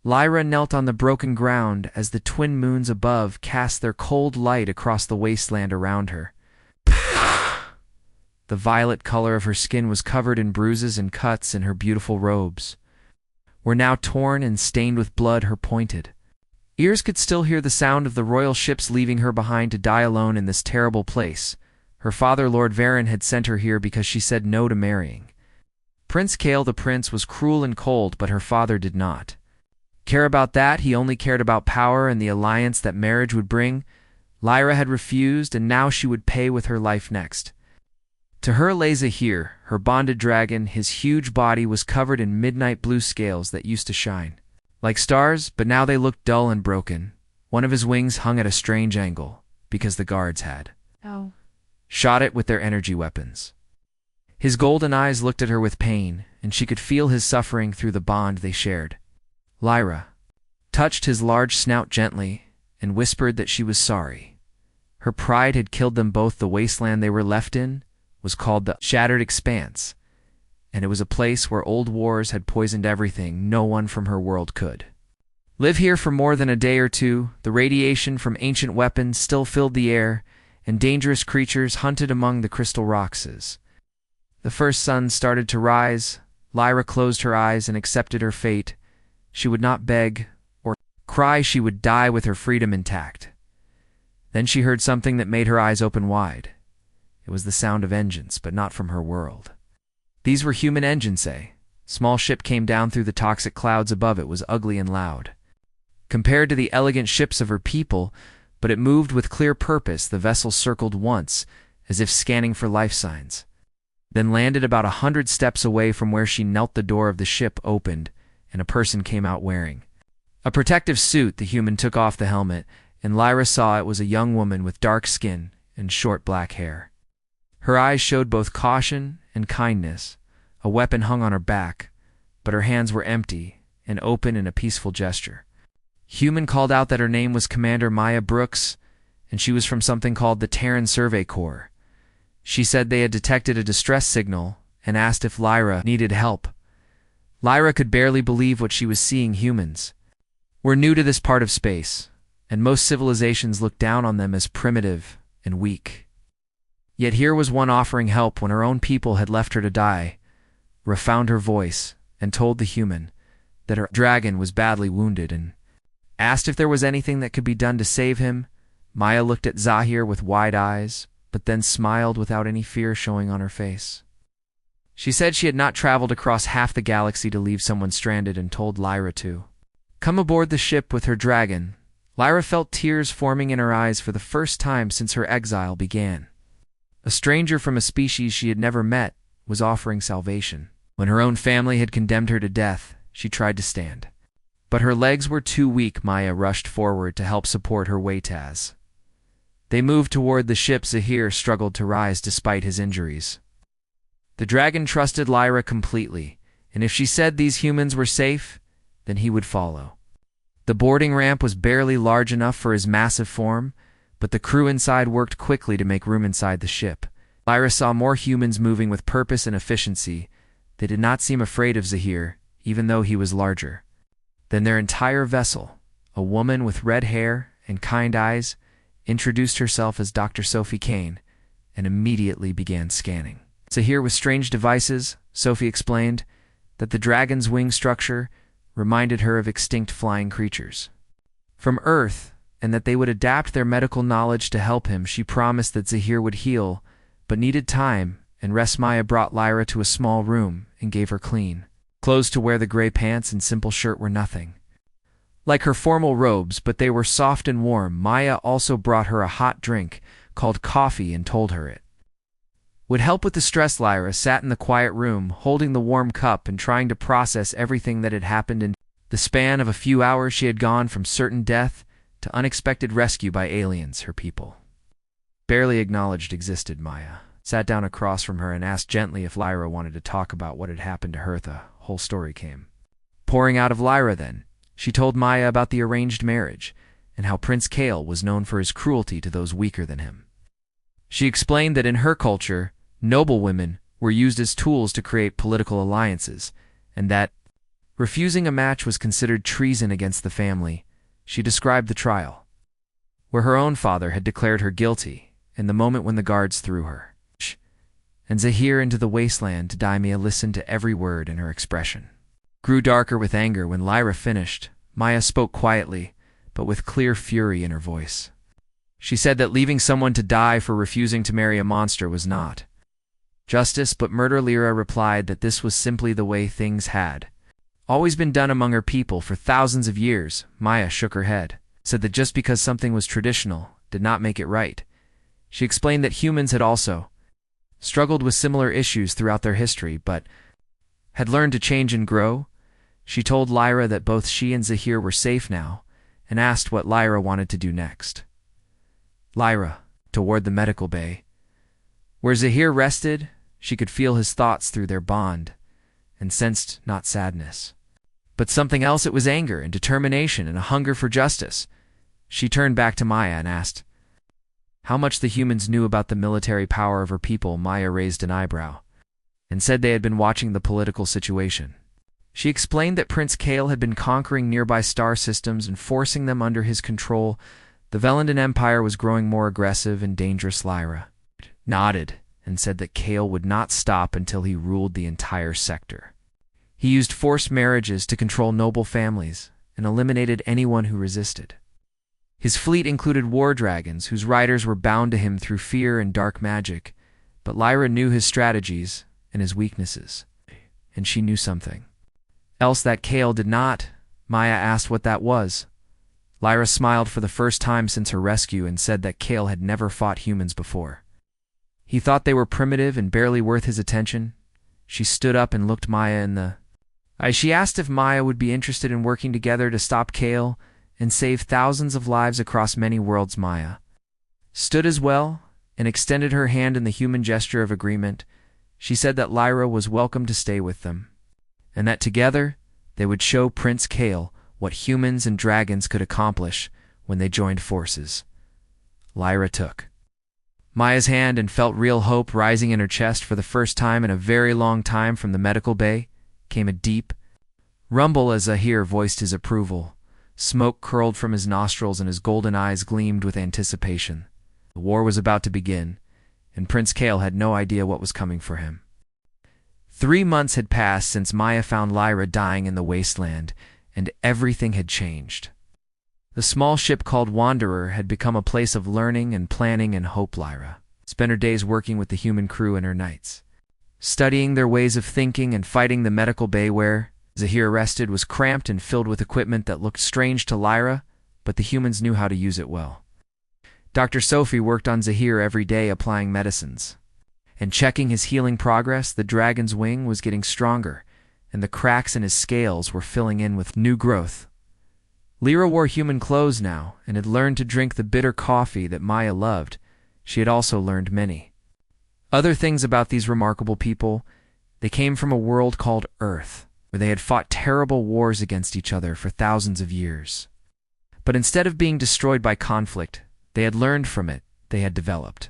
Lyra knelt on the broken ground as the twin moons above cast their cold light across the wasteland around her. The violet color of her skin was covered in bruises and cuts, and her beautiful robes were now torn and stained with blood. Her pointed ears could still hear the sound of the royal ships leaving her behind to die alone in this terrible place. Her father, Lord Varen, had sent her here because she said no to marrying Prince Kale the Prince was cruel and cold, but her father did not care about that. He only cared about power and the alliance that marriage would bring. Lyra had refused, and now she would pay with her life next. To her lay Zahir, her bonded dragon. His huge body was covered in midnight blue scales that used to shine like stars, but now they looked dull and broken. One of his wings hung at a strange angle, because the guards had shot it with their energy weapons. His golden eyes looked at her with pain, and she could feel his suffering through the bond they shared. Lyra touched his large snout gently and whispered that she was sorry. Her pride had killed them both. The wasteland they were left in was called the Shattered Expanse, and it was a place where old wars had poisoned everything. No one from her world could live here for more than a day or two. The radiation from ancient weapons still filled the air, and dangerous creatures hunted among the crystal rocks. The first sun started to rise. Lyra closed her eyes and accepted her fate. She would not beg or cry. She would die with her freedom intact. Then she heard something that made her eyes open wide. It was the sound of engines, but not from her world. These were human engines. A small ship came down through the toxic clouds above. It was ugly and loud compared to the elegant ships of her people, but it moved with clear purpose. The vessel circled once, as if scanning for life signs, then landed about 100 steps away from where she knelt. The door of the ship opened, and a person came out wearing a protective suit. The human took off the helmet, and Lyra saw it was a young woman with dark skin and short black hair. Her eyes showed both caution and kindness. A weapon hung on her back, but her hands were empty and open in a peaceful gesture. Human called out that her name was Commander Maya Brooks, and she was from something called the Terran Survey Corps. She said they had detected a distress signal and asked if Lyra needed help. Lyra could barely believe what she was seeing. Humans were new to this part of space, and most civilizations looked down on them as primitive and weak. Yet here was one offering help when her own people had left her to die. Ra found her voice and told the human that her dragon was badly wounded and asked if there was anything that could be done to save him. Maya looked at Zahir with wide eyes, but then smiled without any fear showing on her face. She said she had not traveled across half the galaxy to leave someone stranded, and told Lyra to come aboard the ship with her dragon. Lyra felt tears forming in her eyes for the first time since her exile began. A stranger from a species she had never met was offering salvation. When her own family had condemned her to death, she tried to stand, but her legs were too weak. Maya rushed forward to help support her weight as they moved toward the ship. Zahir struggled to rise despite his injuries. The dragon trusted Lyra completely, and if she said these humans were safe, then he would follow. The boarding ramp was barely large enough for his massive form, but the crew inside worked quickly to make room inside the ship. Lyra saw more humans moving with purpose and efficiency. They did not seem afraid of Zahir, even though he was larger than their entire vessel. A woman with red hair and kind eyes introduced herself as Dr. Sophie Kane and immediately began scanning Zahir with strange devices. Sophie explained that the dragon's wing structure reminded her of extinct flying creatures from Earth, and that they would adapt their medical knowledge to help him. She promised that Zahir would heal, but needed time and rest. Maya brought Lyra to a small room and gave her clean clothes to wear. The gray pants and simple shirt were nothing like her formal robes, but they were soft and warm. Maya also brought her a hot drink called coffee and told her it would help with the stress. Lyra sat in the quiet room, holding the warm cup and trying to process everything that had happened. In the span of a few hours, she had gone from certain death to unexpected rescue by aliens her people barely acknowledged existed. Maya sat down across from her and asked gently if Lyra wanted to talk about what had happened to her. The whole story came pouring out of Lyra then. She told Maya about the arranged marriage and how Prince Kale was known for his cruelty to those weaker than him. She explained that in her culture, noble women were used as tools to create political alliances, and that Refusing a match was considered treason against the family. She described the trial, where her own father had declared her guilty, in the moment when the guards threw her and Zahir into the wasteland. Daimia listened to every word, and her expression grew darker with anger. When Lyra finished, Maya spoke quietly, but with clear fury in her voice. She said that leaving someone to die for refusing to marry a monster was not justice, but murder. Lyra replied that this was simply the way things had always been done among her people for thousands of years. Maya shook her head, said that just because something was traditional did not make it right. She explained that humans had also struggled with similar issues throughout their history, but had learned to change and grow. She told Lyra that both she and Zahir were safe now, and asked what Lyra wanted to do next. Lyra, toward the medical bay. Where Zahir rested, she could feel his thoughts through their bond, and sensed not sadness, but something else. It was anger and determination and a hunger for justice. She turned back to Maya and asked how much the humans knew about the military power of her people. Maya raised an eyebrow and said they had been watching the political situation. She explained that Prince Kale had been conquering nearby star systems and forcing them under his control. The Velendan Empire was growing more aggressive and dangerous. Lyra nodded and said that Kale would not stop until he ruled the entire sector. He used forced marriages to control noble families and eliminated anyone who resisted. His fleet included war dragons whose riders were bound to him through fear and dark magic, but Lyra knew his strategies and his weaknesses, and she knew something else that Kale did not. Maya asked what that was. Lyra smiled for the first time since her rescue and said that Kale had never fought humans before. He thought they were primitive and barely worth his attention. She stood up and looked Maya in the eye. She asked if Maya would be interested in working together to stop Kale and save thousands of lives across many worlds. Maya stood as well and extended her hand in the human gesture of agreement. She said that Lyra was welcome to stay with them, and that together they would show Prince Kale what humans and dragons could accomplish when they joined forces. Lyra took Maya's hand and felt real hope rising in her chest. For the first time in a very long time, from the medical bay came a deep rumble as Zahir voiced his approval. Smoke curled from his nostrils and his golden eyes gleamed with anticipation. The war was about to begin, and Prince Kale had no idea what was coming for him. 3 months had passed since Maya found Lyra dying in the wasteland, and everything had changed. The small ship called Wanderer had become a place of learning and planning and hope. Lyra spent her days working with the human crew and her nights studying their ways of thinking and fighting. The medical bay where Zahir rested was cramped and filled with equipment that looked strange to Lyra, but the humans knew how to use it well. Dr. Sophie worked on Zahir every day, applying medicines and checking his healing progress. The dragon's wing was getting stronger, and the cracks in his scales were filling in with new growth. Lyra wore human clothes now and had learned to drink the bitter coffee that Maya loved. She had also learned many other things about these remarkable people. They came from a world called Earth, where they had fought terrible wars against each other for thousands of years. But instead of being destroyed by conflict, they had learned from it. They had developed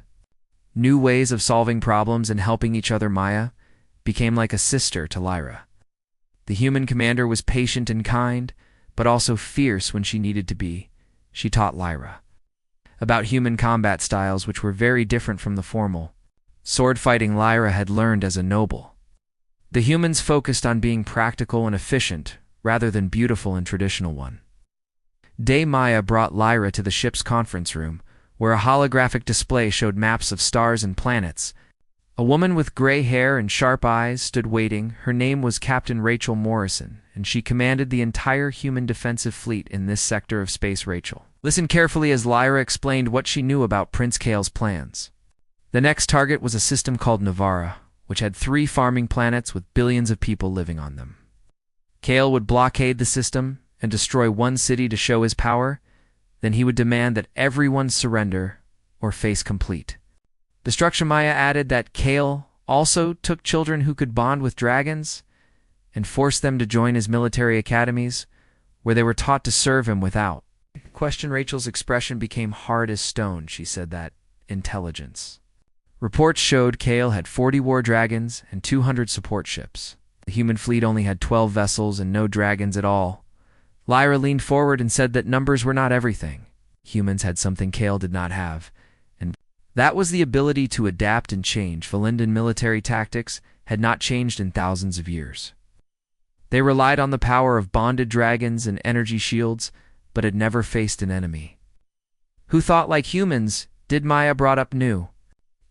new ways of solving problems and helping each other. Maya became like a sister to Lyra. The human commander was patient and kind, but also fierce when she needed to be. She taught Lyra about human combat styles, which were very different from the formal sword fighting Lyra had learned as a noble. The humans focused on being practical and efficient, rather than beautiful and traditional one. Maya brought Lyra to the ship's conference room, where a holographic display showed maps of stars and planets. A woman with gray hair and sharp eyes stood waiting. Her name was Captain Rachel Morrison, and she commanded the entire human defensive fleet in this sector of space. Rachel listened carefully as Lyra explained what she knew about Prince Kale's plans. The next target was a system called Navara, which had 3 farming planets with billions of people living on them. Kale would blockade the system and destroy one city to show his power. Then he would demand that everyone surrender or face complete destruction. Maya added that Kale also took children who could bond with dragons and forced them to join his military academies, where they were taught to serve him without question. Rachel's expression became hard as stone. She said that intelligence reports showed Kale had 40 war dragons and 200 support ships. The The human fleet only had 12 vessels and no dragons at all. Lyra leaned forward and said that numbers were not everything. Humans had something Kale did not have, and that was the ability to adapt and change. Valindan military tactics had not changed in thousands of years. They relied on the power of bonded dragons and energy shields, but had never faced an enemy who thought like humans. Did Maya brought up new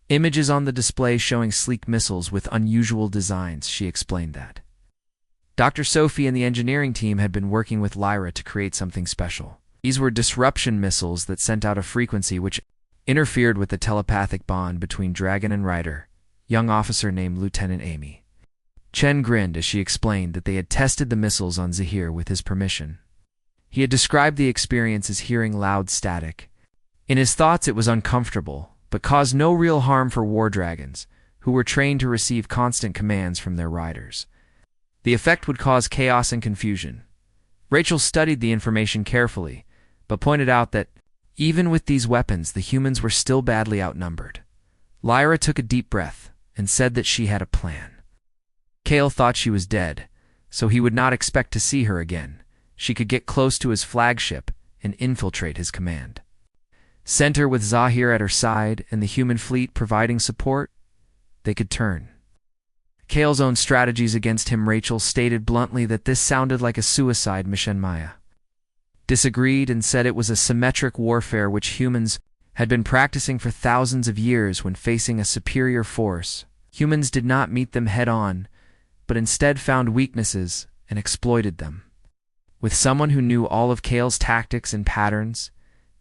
images on the display showing sleek missiles with unusual designs. She explained that Dr. Sophie and the engineering team had been working with Lyra to create something special. These were disruption missiles that sent out a frequency which interfered with the telepathic bond between Dragon and Rider, young officer named Lieutenant Amy. Chen grinned as she explained that they had tested the missiles on Zahir with his permission. He had described the experience as hearing loud static. In his thoughts it was uncomfortable, but caused no real harm for war dragons, who were trained to receive constant commands from their riders. The effect would cause chaos and confusion. Rachel studied the information carefully, but pointed out that, even with these weapons, the humans were still badly outnumbered. Lyra took a deep breath and said that she had a plan. Kale thought she was dead, so he would not expect to see her again. She could get close to his flagship and infiltrate his command. Center with Zahir at her side and the human fleet providing support, they could turn. Kale's own strategies against him. Rachel stated bluntly that this sounded like a suicide mission. Maya disagreed and said it was a symmetric warfare which humans had been practicing for thousands of years when facing a superior force. Humans did not meet them head-on, but instead found weaknesses and exploited them. With someone who knew all of Kale's tactics and patterns,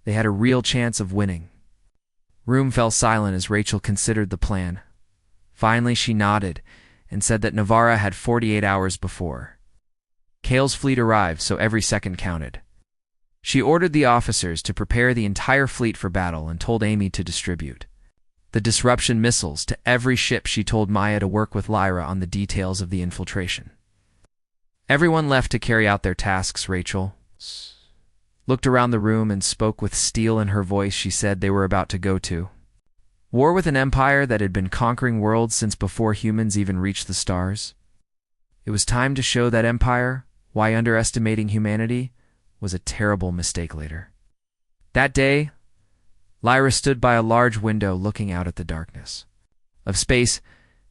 they had a real chance of winning. Room fell silent as Rachel considered the plan. Finally, she nodded and said that Navarra had 48 hours before. Kale's fleet arrived, so every second counted. She ordered the officers to prepare the entire fleet for battle and told Amy to distribute the disruption missiles to every ship. She told Maya to work with Lyra on the details of the infiltration. Everyone left to carry out their tasks. Rachel looked around the room and spoke with steel in her voice. She said they were about to go to war with an empire that had been conquering worlds since before humans even reached the stars. It was time to show that empire why underestimating humanity was a terrible mistake later. That day, Lyra stood by a large window looking out at the darkness of space.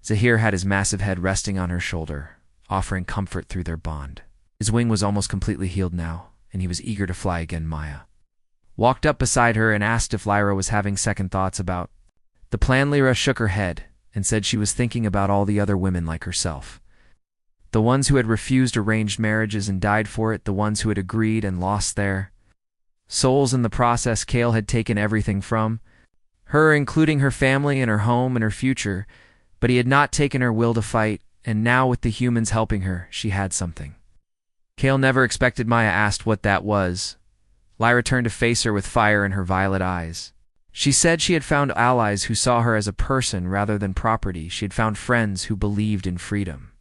Zahir had his massive head resting on her shoulder, offering comfort through their bond. His wing was almost completely healed now, and he was eager to fly again. Maya walked up beside her and asked if Lyra was having second thoughts about the plan. Lyra shook her head and said she was thinking about all the other women like herself. The ones who had refused arranged marriages and died for it, the ones who had agreed and lost their souls in the process. Kale had taken everything from her, including her family and her home and her future, but he had not taken her will to fight, and now with the humans helping her, she had something. Kale never expected. Maya asked what that was. Lyra turned to face her with fire in her violet eyes. She said she had found allies who saw her as a person rather than property. She had found friends who believed in freedom.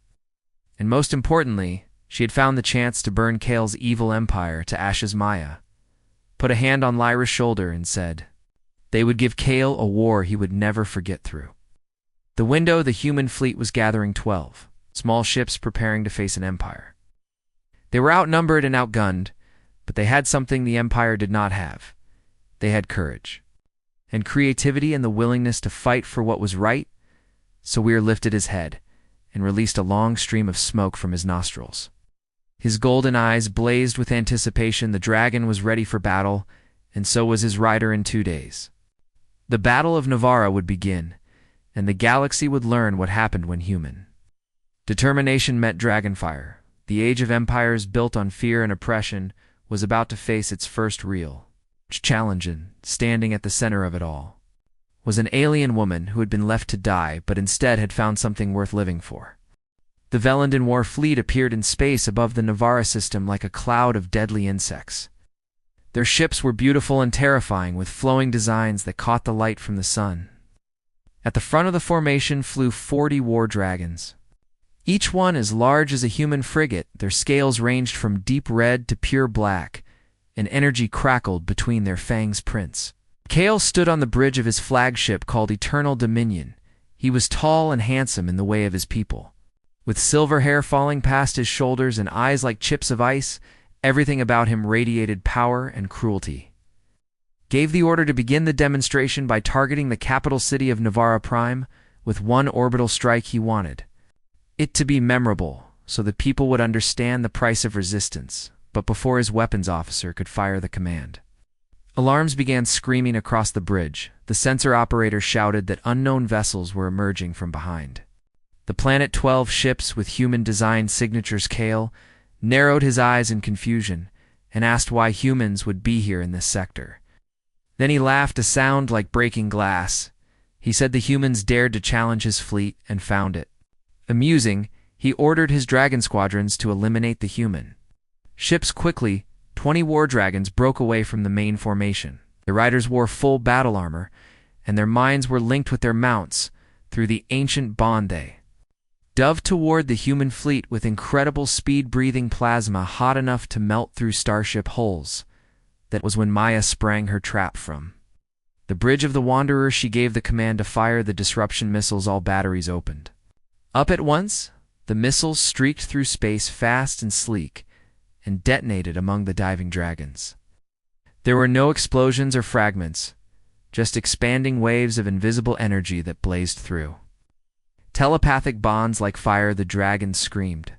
And most importantly, she had found the chance to burn Kale's evil empire to ashes. Maya put a hand on Lyra's shoulder and said they would give Kale a war he would never forget. Through the window, the human fleet was gathering 12 small ships preparing to face an empire. They were outnumbered and outgunned, but they had something the empire did not have. They had courage and creativity and the willingness to fight for what was right. Sawir lifted his head and released a long stream of smoke from his nostrils. His golden eyes blazed with anticipation. The dragon was ready for battle, and so was his rider. In 2 days, the Battle of Navarra would begin, and the galaxy would learn what happened when human determination met dragonfire. The age of empires built on fear and oppression was about to face its first real challenge, and standing at the center of it all was an alien woman who had been left to die but instead had found something worth living for. The Valindan War fleet appeared in space above the Navarra system like a cloud of deadly insects. Their ships were beautiful and terrifying, with flowing designs that caught the light from the sun. At the front of the formation flew 40 war dragons, each one as large as a human frigate. Their scales ranged from deep red to pure black, and energy crackled between their fangs' prints. Kale stood on the bridge of his flagship called Eternal Dominion. He was tall and handsome in the way of his people. With silver hair falling past his shoulders and eyes like chips of ice, everything about him radiated power and cruelty. Gave the order to begin the demonstration by targeting the capital city of Navarra Prime with one orbital strike he wanted. It to be memorable, so the people would understand the price of resistance, but before his weapons officer could fire the command. Alarms began screaming across the bridge. The sensor operator shouted that unknown vessels were emerging from behind. The Planet 12 ships with human-designed signatures. Kale narrowed his eyes in confusion and asked why humans would be here in this sector. Then he laughed, a sound like breaking glass. He said the humans dared to challenge his fleet and found it amusing. He ordered his dragon squadrons to eliminate the human ships quickly. 20 war dragons broke away from the main formation. The riders wore full battle armor, and their minds were linked with their mounts through the ancient bond they dove toward the human fleet with incredible speed, breathing plasma hot enough to melt through starship hulls. That was when Maya sprang her trap from the bridge of the Wanderer. She gave the command to fire the disruption missiles. All batteries opened up at once. The missiles streaked through space fast and sleek and detonated among the diving dragons. There were no explosions or fragments, just expanding waves of invisible energy that blazed through. Telepathic bonds like fire, the dragons screamed.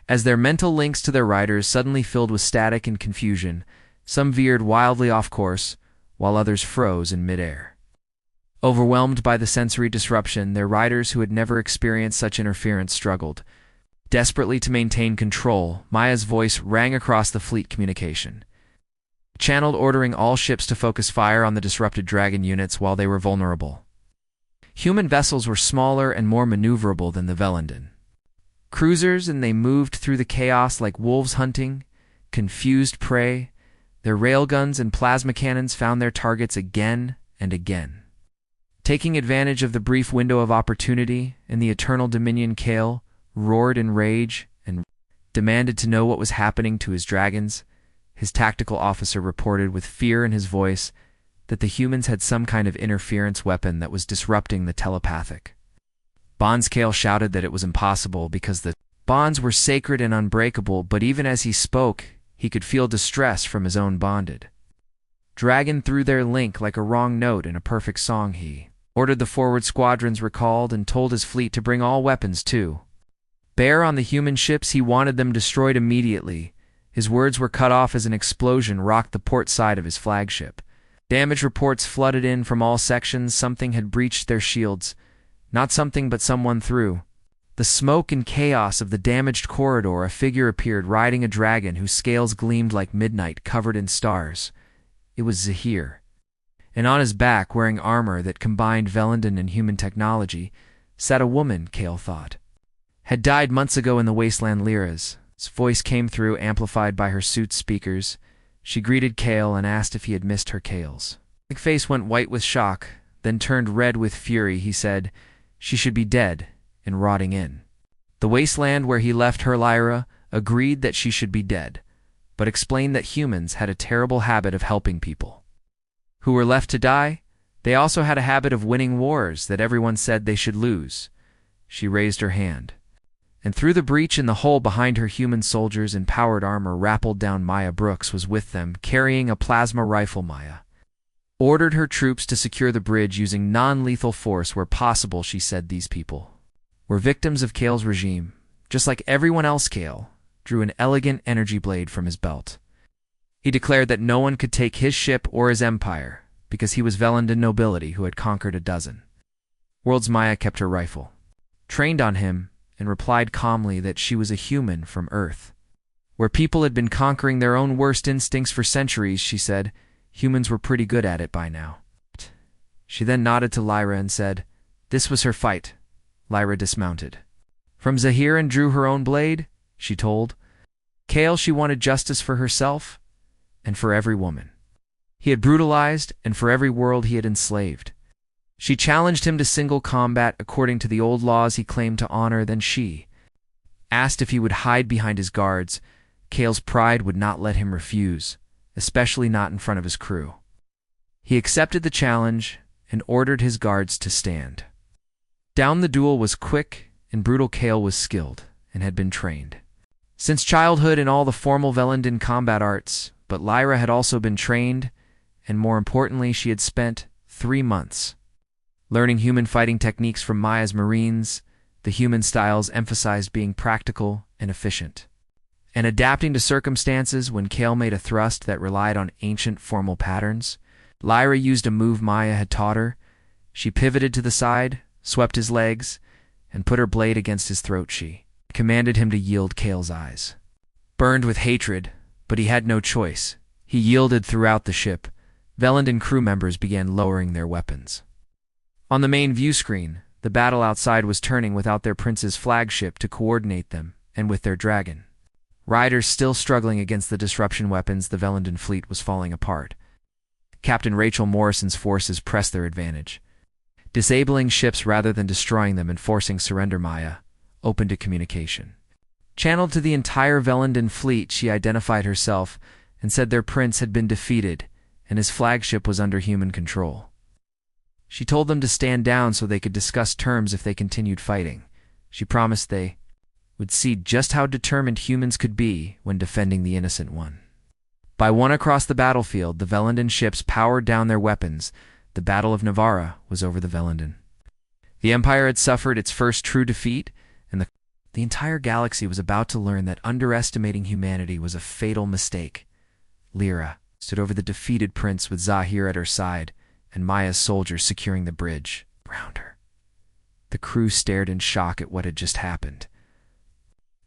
As their mental links to their riders suddenly filled with static and confusion, some veered wildly off course, while others froze in midair. Overwhelmed by the sensory disruption, their riders who had never experienced such interference struggled desperately to maintain control. Maya's voice rang across the fleet communication channeled, ordering all ships to focus fire on the disrupted dragon units while they were vulnerable. Human vessels were smaller and more maneuverable than the Velendan cruisers, and they moved through the chaos like wolves hunting confused prey. Their railguns and plasma cannons found their targets again and again. Taking advantage of the brief window of opportunity in the Eternal Dominion, Kale roared in rage and demanded to know what was happening to his dragons. His tactical officer reported with fear in his voice that the humans had some kind of interference weapon that was disrupting the telepathic bonds. Kale shouted that it was impossible because the bonds were sacred and unbreakable, but even as he spoke, he could feel distress from his own bonded dragon through their link like a wrong note in a perfect song. He ordered the forward squadrons recalled and told his fleet to bring all weapons to bear on the human ships. He wanted them destroyed immediately. His words were cut off as an explosion rocked the port side of his flagship. Damage reports flooded in from all sections. Something had breached their shields. Not something, but someone through the smoke and chaos of the damaged corridor, a figure appeared riding a dragon whose scales gleamed like midnight covered in stars. It was Zahir. And on his back, wearing armor that combined Velendan and human technology, sat a woman Kale thought had died months ago in the wasteland. Lyra's voice came through, amplified by her suit's speakers. She greeted Kale and asked if he had missed her. Kale's face went white with shock, then turned red with fury. He said she should be dead and rotting in the wasteland where he left her. Lyra agreed that she should be dead, but explained that humans had a terrible habit of helping people who were left to die. They also had a habit of winning wars that everyone said they should lose. She raised her hand, and through the breach in the hole behind her, human soldiers in powered armor rappelled down. Maya Brooks was with them, carrying a plasma rifle. Maya ordered her troops to secure the bridge using non-lethal force where possible. She said these people were victims of Kale's regime, just like everyone else. Kale drew an elegant energy blade from his belt. He declared that no one could take his ship or his empire because he was Velendan nobility who had conquered a dozen worlds. Maya kept her rifle trained on him and replied calmly that she was a human from Earth, where people had been conquering their own worst instincts for centuries. She said humans were pretty good at it by now. She then nodded to Lyra and said this was her fight. Lyra dismounted from Zahir and drew her own blade. She told Kale she wanted justice for herself and for every woman he had brutalized and for every world he had enslaved. She challenged him to single combat according to the old laws he claimed to honor. Then she asked if he would hide behind his guards. Kale's pride would not let him refuse, especially not in front of his crew. He accepted the challenge and ordered his guards to stand down. The duel was quick and brutal Kale was skilled and had been trained since childhood in all the formal Velendan combat arts, but Lyra had also been trained, and more importantly, she had spent 3 months learning human fighting techniques from Maya's Marines. The human styles emphasized being practical and efficient, and adapting to circumstances. When Kale made a thrust that relied on ancient formal patterns, Lyra used a move Maya had taught her. She pivoted to the side, swept his legs, and put her blade against his throat. She commanded him to yield. Kale's eyes burned with hatred, but he had no choice. He yielded. Throughout the ship, Velendan crew members began lowering their weapons. On the main view screen, the battle outside was turning without their prince's flagship to coordinate them, and with their dragon riders still struggling against the disruption weapons. The Velendan fleet was falling apart. Captain Rachel Morrison's forces pressed their advantage, disabling ships rather than destroying them and forcing surrender. Maya opened to communication. Channeled to the entire Velendan fleet, she identified herself and said their prince had been defeated and his flagship was under human control. She told them to stand down so they could discuss terms if they continued fighting. She promised they would see just how determined humans could be when defending the innocent one. By one across the battlefield, the Velendan ships powered down their weapons. The Battle of Navarra was over the Velendan. The Empire had suffered its first true defeat, and the entire galaxy was about to learn that underestimating humanity was a fatal mistake. Lyra stood over the defeated prince with Zahir at her side and Maya's soldiers securing the bridge around her. The crew stared in shock at what had just happened.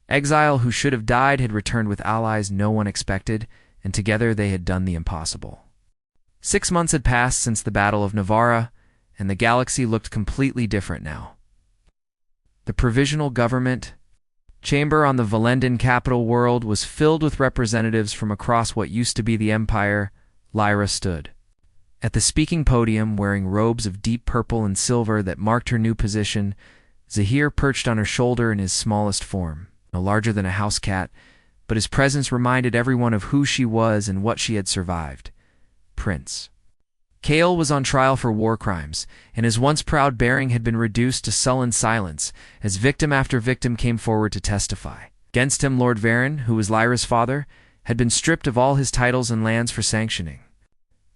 Exile who should have died had returned with allies no one expected, and together they had done the impossible. 6 months had passed since the Battle of Navarra, and the galaxy looked completely different now. The Provisional Government chamber on the Velendan capital world was filled with representatives from across what used to be the Empire. Lyra stood at the speaking podium, wearing robes of deep purple and silver that marked her new position. Zahir perched on her shoulder in his smallest form, no larger than a house cat, but his presence reminded everyone of who she was and what she had survived. Prince Kale was on trial for war crimes, and his once proud bearing had been reduced to sullen silence as victim after victim came forward to testify. Against him, Lord Varen, who was Lyra's father, had been stripped of all his titles and lands for sanctioning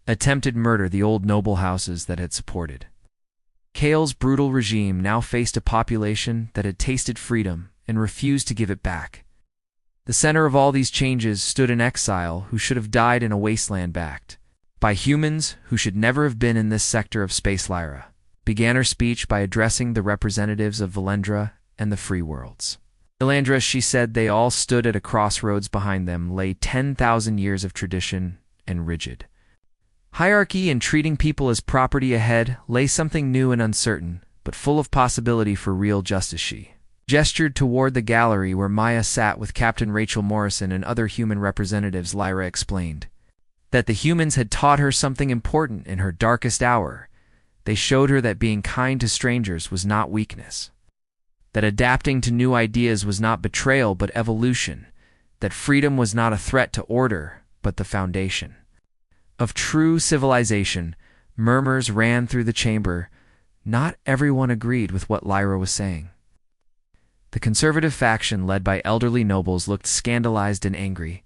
attempted murder the old noble houses that had supported. Kale's brutal regime now faced a population that had tasted freedom and refused to give it back. The center of all these changes stood an exile who should have died in a wasteland backed by humans who should never have been in this sector of space. Lyra began her speech by addressing the representatives of Valendra and the free worlds. Valandra, she said, they all stood at a crossroads. Behind them lay 10,000 years of tradition and rigid hierarchy, and treating people as property. Ahead lay something new and uncertain, but full of possibility for real justice. She gestured toward the gallery where Maya sat with Captain Rachel Morrison and other human representatives. Lyra explained that the humans had taught her something important in her darkest hour. They showed her that being kind to strangers was not weakness, that adapting to new ideas was not betrayal but evolution, that freedom was not a threat to order but the foundation of true civilization. Murmurs ran through the chamber. Not everyone agreed with what Lyra was saying. The conservative faction, led by elderly nobles, looked scandalized and angry,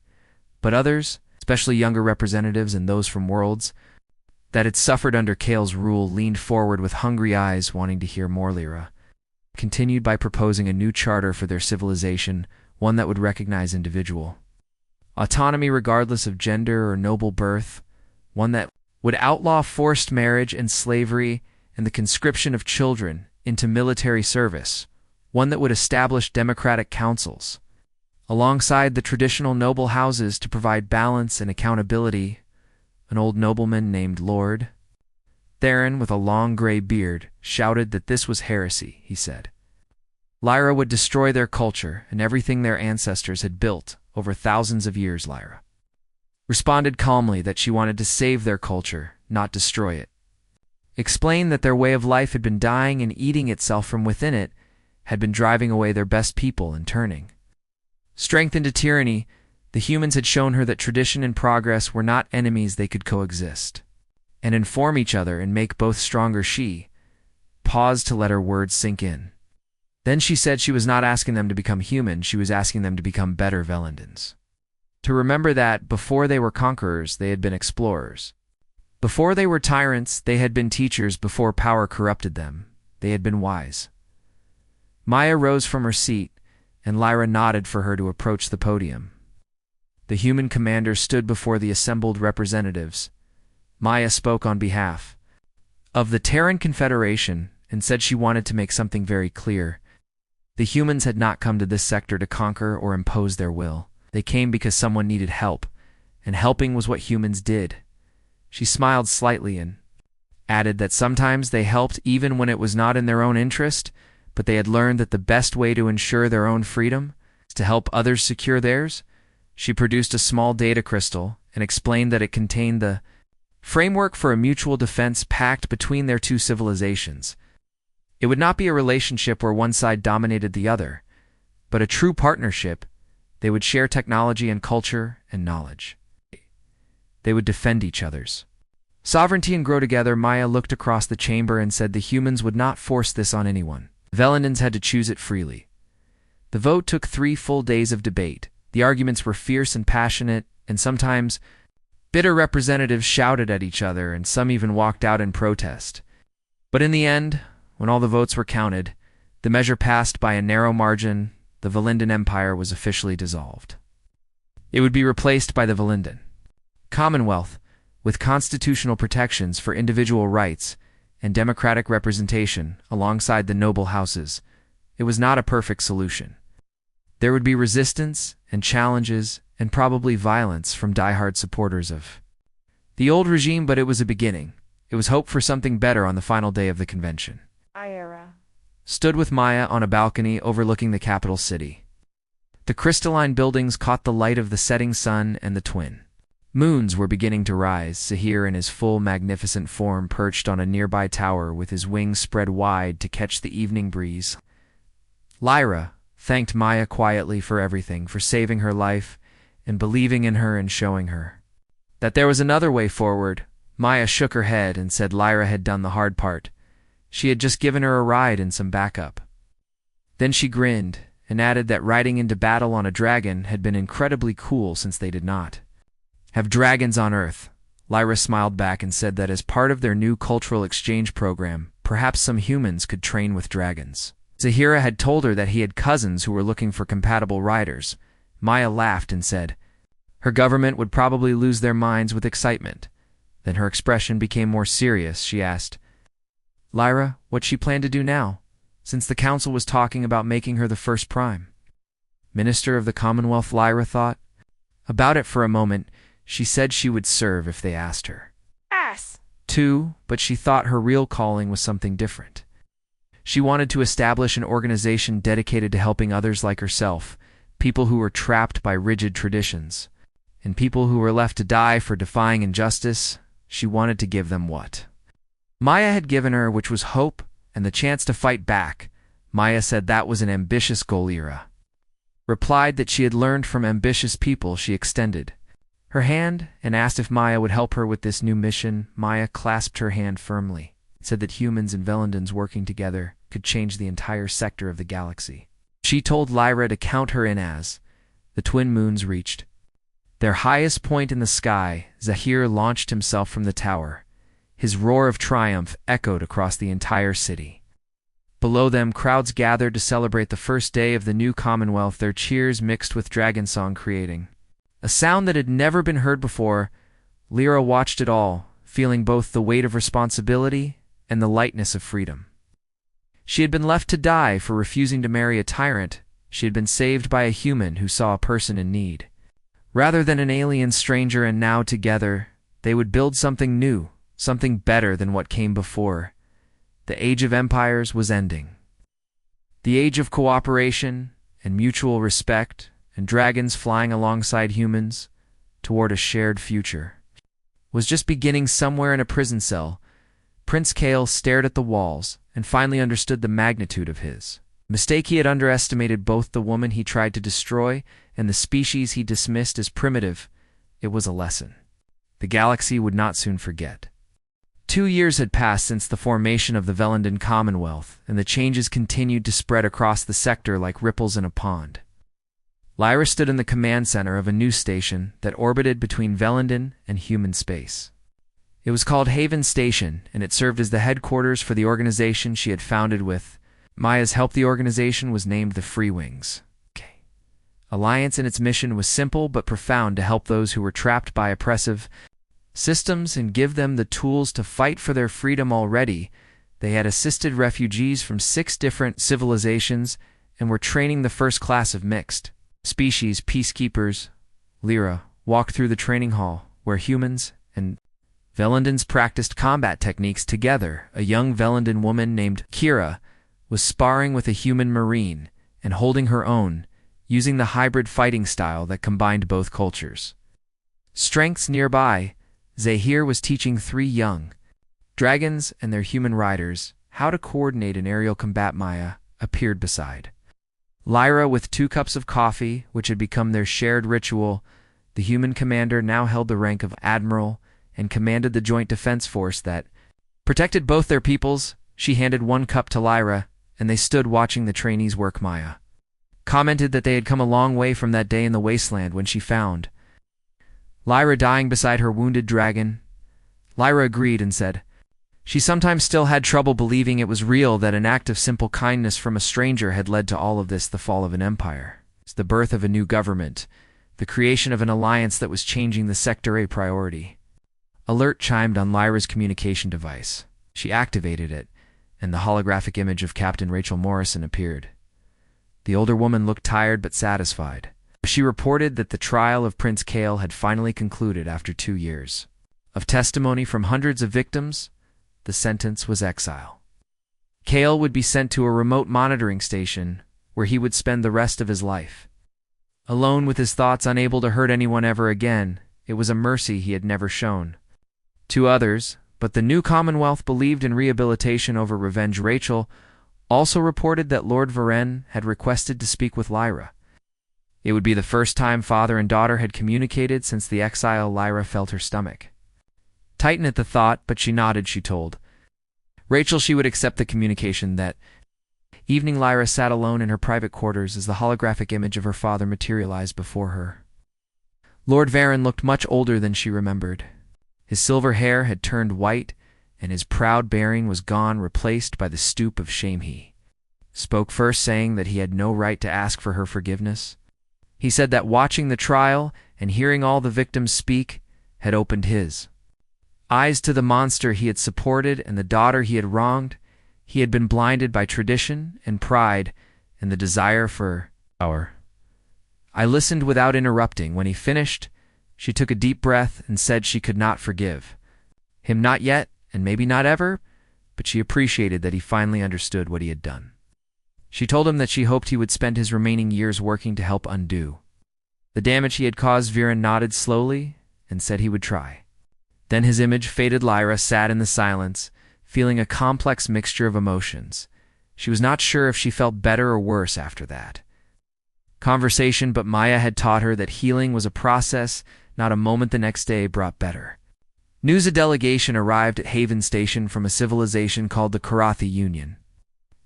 but others, especially younger representatives and those from worlds that had suffered under Kale's rule, leaned forward with hungry eyes, wanting to hear more. Lyra continued by proposing a new charter for their civilization, one that would recognize individual autonomy regardless of gender or noble birth, one that would outlaw forced marriage and slavery and the conscription of children into military service, one that would establish democratic councils alongside the traditional noble houses to provide balance and accountability. An old nobleman named Lord Theron, with a long gray beard, shouted that this was heresy. He said Lyra would destroy their culture and everything their ancestors had built over thousands of years. Lyra responded calmly that she wanted to save their culture, not destroy it. Explained that their way of life had been dying and eating itself from within it, had been driving away their best people and turning strength into tyranny. The humans had shown her that tradition and progress were not enemies, they could coexist and inform each other and make both stronger. She paused to let her words sink in. Then she said she was not asking them to become human, she was asking them to become better Velindans. To remember that, before they were conquerors, they had been explorers. Before they were tyrants, they had been teachers. Before power corrupted them, they had been wise. Maya rose from her seat, and Lyra nodded for her to approach the podium. The human commander stood before the assembled representatives. Maya spoke on behalf of the Terran Confederation and said she wanted to make something very clear. The humans had not come to this sector to conquer or impose their will. They came because someone needed help, and helping was what humans did. She smiled slightly and added that sometimes they helped even when it was not in their own interest, but they had learned that the best way to ensure their own freedom is to help others secure theirs. She produced a small data crystal and explained that it contained the framework for a mutual defense pact between their two civilizations. It would not be a relationship where one side dominated the other, but a true partnership. They would share technology and culture and knowledge. They would defend each other's sovereignty and grow together. Maya looked across the chamber and said the humans would not force this on anyone. Velindans had to choose it freely. The vote took 3 full days of debate. The arguments were fierce and passionate, and sometimes bitter representatives shouted at each other, and some even walked out in protest. But in the end, when all the votes were counted, the measure passed by a narrow margin. The Velindan Empire was officially dissolved. It would be replaced by the Velindan Commonwealth, with constitutional protections for individual rights and democratic representation alongside the noble houses. It was not a perfect solution. There would be resistance and challenges and probably violence from diehard supporters of the old regime, but it was a beginning. It was hope for something better. On the final day of the convention, Ira stood with Maya on a balcony overlooking the capital city. The crystalline buildings caught the light of the setting sun, and the twin moons were beginning to rise. Sahir in his full magnificent form perched on a nearby tower with his wings spread wide to catch the evening breeze. Lyra thanked Maya quietly for everything, for saving her life and believing in her and showing her that there was another way forward. Maya shook her head and said Lyra had done the hard part. She had just given her a ride and some backup. Then she grinned and added that riding into battle on a dragon had been incredibly cool since they did not have dragons on Earth. Lyra smiled back and said that as part of their new cultural exchange program, perhaps some humans could train with dragons. Zahira had told her that he had cousins who were looking for compatible riders. Maya laughed and said her government would probably lose their minds with excitement. Then her expression became more serious. She asked Lyra what she planned to do now, since the council was talking about making her the first prime minister of the Commonwealth. Lyra thought about it for a moment. She said she would serve if they asked her to, but she thought her real calling was something different. She wanted to establish an organization dedicated to helping others like herself, people who were trapped by rigid traditions, and people who were left to die for defying injustice. She wanted to give them what Maya had given her, which was hope and the chance to fight back. Maya said that was an ambitious goal. Lyra replied that she had learned from ambitious people. She extended her hand and asked if Maya would help her with this new mission. Maya clasped her hand firmly, said that humans and Velindans working together could change the entire sector of the galaxy. She told Lyra to count her in as the twin moons reached their highest point in the sky. Zahir launched himself from the tower. His roar of triumph echoed across the entire city. Below them, crowds gathered to celebrate the first day of the new Commonwealth, their cheers mixed with dragon song, creating a sound that had never been heard before. Lyra watched it all, feeling both the weight of responsibility and the lightness of freedom. She had been left to die for refusing to marry a tyrant. She had been saved by a human who saw a person in need, rather than an alien stranger, and now together they would build something new, something better than what came before. The age of empires was ending. The age of cooperation and mutual respect, and dragons flying alongside humans toward a shared future, was just beginning. Somewhere in a prison cell, Prince Kale stared at the walls and finally understood the magnitude of his mistake. He had underestimated both the woman he tried to destroy and the species he dismissed as primitive. It was a lesson the galaxy would not soon forget. 2 years had passed since the formation of the Velendan Commonwealth, and the changes continued to spread across the sector like ripples in a pond. Lyra stood in the command center of a news station that orbited between Velendan and human space. It was called Haven Station, and it served as the headquarters for the organization she had founded with Maya's help. The organization was named the Free Wings. Alliance, and its mission was simple but profound: to help those who were trapped by oppressive systems and give them the tools to fight for their freedom. Already, they had assisted refugees from 6 different civilizations and were training the first class of mixed species peacekeepers. Lyra walked through the training hall, where humans and Velandans practiced combat techniques together. A young Velandan woman named Kira was sparring with a human marine and holding her own, using the hybrid fighting style that combined both cultures' strengths. Nearby, Zahir was teaching 3 young dragons and their human riders how to coordinate an aerial combat. Maya appeared beside Lyra with 2 cups of coffee, which had become their shared ritual. The human commander now held the rank of admiral and commanded the joint defense force that protected both their peoples. She handed 1 cup to Lyra, and they stood watching the trainees work. Maya commented that they had come a long way from that day in the wasteland when she found Lyra dying beside her wounded dragon. Lyra agreed and said she sometimes still had trouble believing it was real, that an act of simple kindness from a stranger had led to all of this: the fall of an empire, the birth of a new government, the creation of an alliance that was changing the sector. A priority alert chimed on Lyra's communication device. She activated it, and the holographic image of Captain Rachel Morrison appeared. The older woman looked tired but satisfied. She reported that the trial of Prince Kale had finally concluded after 2 years of testimony from hundreds of victims. The sentence was exile. Kale would be sent to a remote monitoring station where he would spend the rest of his life alone with his thoughts, unable to hurt anyone ever again. It was a mercy he had never shown to others, but the new Commonwealth believed in rehabilitation over revenge. Rachel also reported that Lord Varen had requested to speak with Lyra. It would be the first time father and daughter had communicated since the exile. Lyra felt her stomach tighten at the thought, but she nodded. She told Rachel she would accept the communication. That evening, Lyra sat alone in her private quarters as the holographic image of her father materialized before her. Lord Varen looked much older than she remembered. His silver hair had turned white, and his proud bearing was gone, replaced by the stoop of shame. He spoke first, saying that he had no right to ask for her forgiveness. He said that watching the trial and hearing all the victims speak had opened his eyes to the monster he had supported and the daughter he had wronged. He had been blinded by tradition and pride and the desire for power. I listened without interrupting. When he finished, she took a deep breath and said she could not forgive him, not yet, and maybe not ever, but she appreciated that he finally understood what he had done. She told him that she hoped he would spend his remaining years working to help undo the damage he had caused. Viren nodded slowly and said he would try. Then his image faded. Lyra sat in the silence, feeling a complex mixture of emotions. She was not sure if she felt better or worse after that conversation, but Maya had taught her that healing was a process, not a moment. The next day brought better news. A delegation arrived at Haven Station from a civilization called the Karathi Union.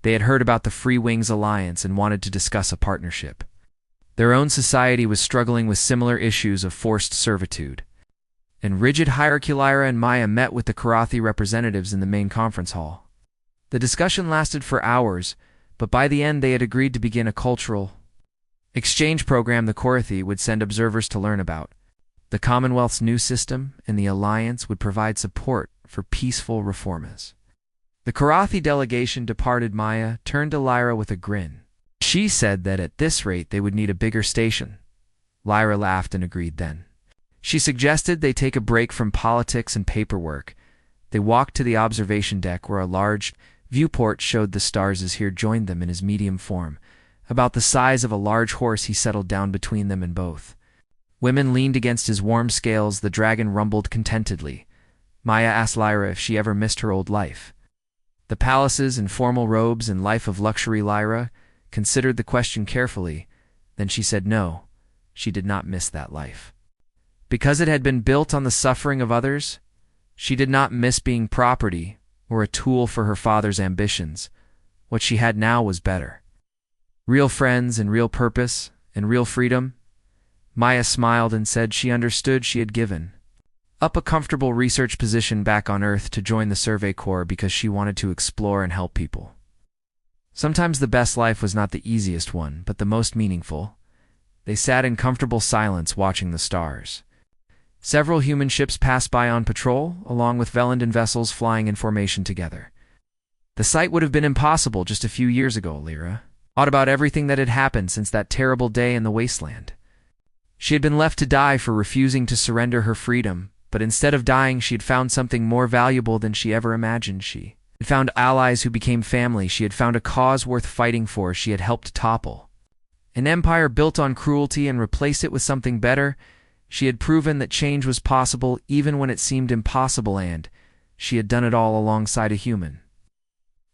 They had heard about the Free Wings Alliance and wanted to discuss a partnership. Their own society was struggling with similar issues of forced servitude and rigid hierarchy. Lyra and Maya met with the Karathi representatives in the main conference hall. The discussion lasted for hours, but by the end they had agreed to begin a cultural exchange program. The Karathi would send observers to learn about the Commonwealth's new system, and the Alliance would provide support for peaceful reforms. The Karathi delegation departed. Maya turned to Lyra with a grin. She said that at this rate they would need a bigger station. Lyra laughed and agreed. Then she suggested they take a break from politics and paperwork. They walked to the observation deck, where a large viewport showed the stars. As Here joined them in his medium form, about the size of a large horse. He settled down between them, and both women leaned against his warm scales. The dragon rumbled contentedly. Maya asked Lyra if she ever missed her old life, the palaces and formal robes and life of luxury. Lyra considered the question carefully. Then she said no, she did not miss that life. Because it had been built on the suffering of others, She did not miss being property or a tool for her father's ambitions. What she had now was better. Real friends and real purpose and real freedom. Maya smiled and said she understood she had given up a comfortable research position back on Earth to join the Survey Corps because she wanted to explore and help people. Sometimes the best life was not the easiest one, but the most meaningful. They sat in comfortable silence watching the stars. Several human ships passed by on patrol, along with Velandan vessels flying in formation together. The sight would have been impossible just a few years ago, Lyra thought about everything that had happened since that terrible day in the wasteland. She had been left to die for refusing to surrender her freedom, but instead of dying, she had found something more valuable than she ever imagined. She had found allies who became family. She had found a cause worth fighting for. She had helped topple an empire built on cruelty and replace it with something better. She had proven that change was possible even when it seemed impossible, and she had done it all alongside a human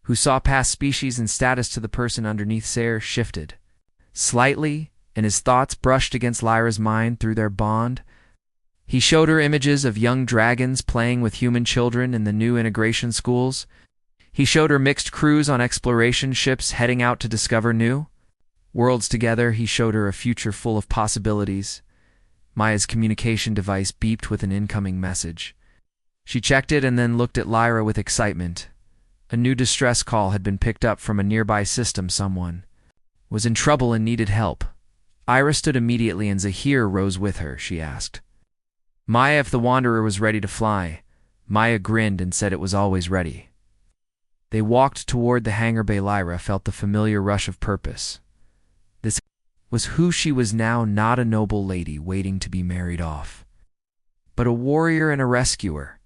who saw past species and status to the person underneath. Sayre shifted slightly, and his thoughts brushed against Lyra's mind through their bond. He showed her images of young dragons playing with human children in the new integration schools. He showed her mixed crews on exploration ships heading out to discover new worlds together. He showed her a future full of possibilities. Maya's communication device beeped with an incoming message. She checked it and then looked at Lyra with excitement. A new distress call had been picked up from a nearby system. Someone was in trouble and needed help. Ira stood immediately and Zahir rose with her. She asked Maya if the Wanderer was ready to fly. Maya grinned and said it was always ready. They walked toward the hangar bay. Lyra felt the familiar rush of purpose. This was who she was now, not a noble lady waiting to be married off, but a warrior and a rescuer,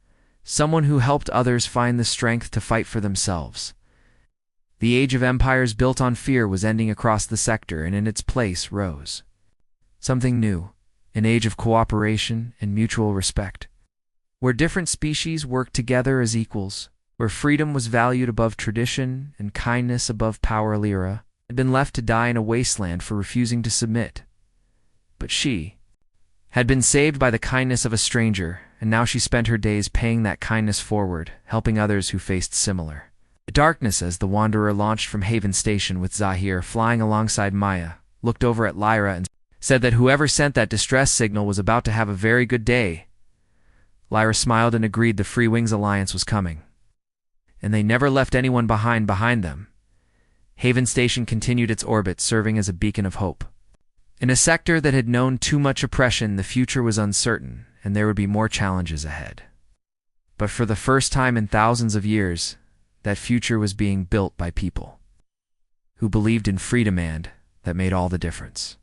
someone who helped others find the strength to fight for themselves. The age of empires built on fear was ending across the sector, and in its place rose something new, an age of cooperation and mutual respect, where different species worked together as equals, where freedom was valued above tradition and kindness above power. Lyra had been left to die in a wasteland for refusing to submit, but she had been saved by the kindness of a stranger, and now she spent her days paying that kindness forward, helping others who faced similar darkness. As the Wanderer launched from Haven Station with Zahir flying alongside Maya, looked over at Lyra and said that whoever sent that distress signal was about to have a very good day. Lyra smiled and agreed. The Free Wings Alliance was coming, and they never left anyone behind them. Haven Station continued its orbit, serving as a beacon of hope. In a sector that had known too much oppression, the future was uncertain, and there would be more challenges ahead. But for the first time in thousands of years, that future was being built by people who believed in freedom, and that made all the difference.